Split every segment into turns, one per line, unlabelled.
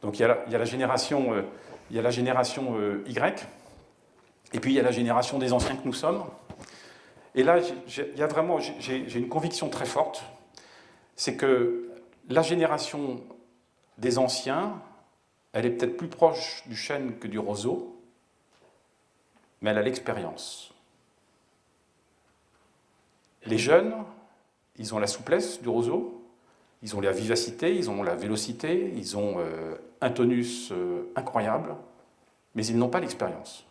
Donc il y a la génération, Y, et puis il y a la génération des anciens que nous sommes. Et là, j'ai une conviction très forte, c'est que la génération des anciens, elle est peut-être plus proche du chêne que du roseau, mais elle a l'expérience. Les jeunes, ils ont la souplesse du roseau, ils ont la vivacité, ils ont la vélocité, ils ont un tonus incroyable, mais ils n'ont pas l'expérience.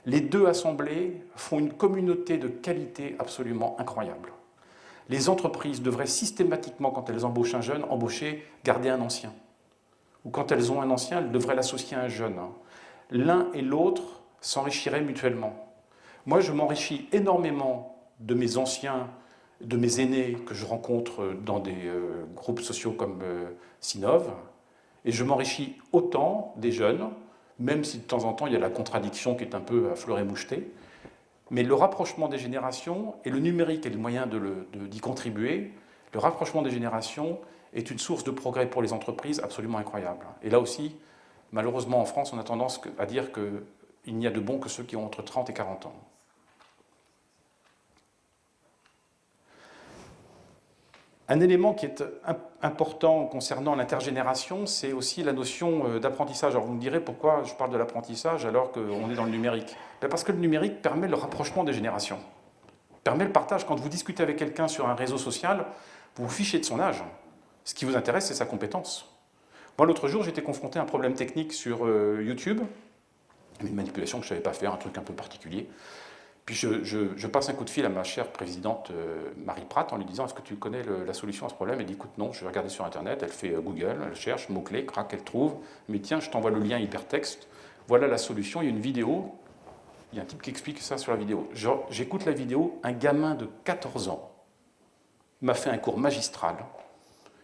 Les deux assemblés font une communauté de qualité absolument incroyable. Les entreprises devraient systématiquement, quand elles embauchent un jeune, garder un ancien. Ou quand elles ont un ancien, elles devraient l'associer à un jeune. L'un et l'autre s'enrichiraient mutuellement. Moi, je m'enrichis énormément de mes anciens, de mes aînés que je rencontre dans des groupes sociaux comme Sinov, et je m'enrichis autant des jeunes, même si de temps en temps il y a la contradiction qui est un peu à fleur et moucheté. Mais le rapprochement des générations, et le numérique est le moyen d'y contribuer, le rapprochement des générations est une source de progrès pour les entreprises absolument incroyable. Et là aussi, malheureusement en France, on a tendance à dire qu'il n'y a de bons que ceux qui ont entre 30 et 40 ans. Un élément qui est important concernant l'intergénération, c'est aussi la notion d'apprentissage. Alors vous me direz pourquoi je parle de l'apprentissage alors qu'on est dans le numérique. Parce que le numérique permet le rapprochement des générations, permet le partage. Quand vous discutez avec quelqu'un sur un réseau social, vous vous fichez de son âge. Ce qui vous intéresse, c'est sa compétence. Moi, l'autre jour, j'étais confronté à un problème technique sur YouTube, une manipulation que je ne savais pas faire, un truc un peu particulier. Puis je passe un coup de fil à ma chère présidente Marie Pratt en lui disant « Est-ce que tu connais la solution à ce problème ?» Elle dit « Écoute, non, je vais regarder sur Internet. » Elle fait Google, elle cherche, mots-clés, crac, elle trouve. Mais tiens, je t'envoie le lien hypertexte. Voilà la solution. Il y a une vidéo. Il y a un type qui explique ça sur la vidéo. J'écoute la vidéo. Un gamin de 14 ans m'a fait un cours magistral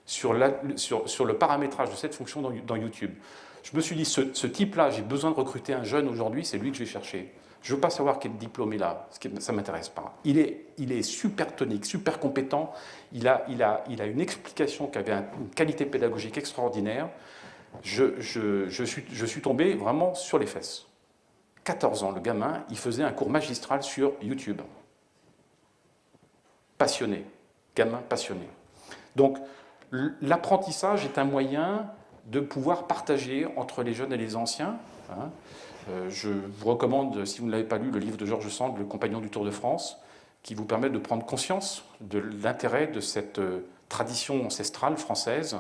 sur le paramétrage de cette fonction dans YouTube. Je me suis dit, ce type-là, j'ai besoin de recruter un jeune aujourd'hui, c'est lui que je vais chercher. Je ne veux pas savoir quel diplôme il a, ça ne m'intéresse pas. Il est super tonique, super compétent, il a une explication qui avait une qualité pédagogique extraordinaire. Je suis tombé vraiment sur les fesses. 14 ans, le gamin, il faisait un cours magistral sur YouTube. Passionné, gamin passionné. Donc, l'apprentissage est un moyen de pouvoir partager entre les jeunes et les anciens. Je vous recommande, si vous ne l'avez pas lu, le livre de Georges Sand, Le Compagnon du Tour de France, qui vous permet de prendre conscience de l'intérêt de cette tradition ancestrale française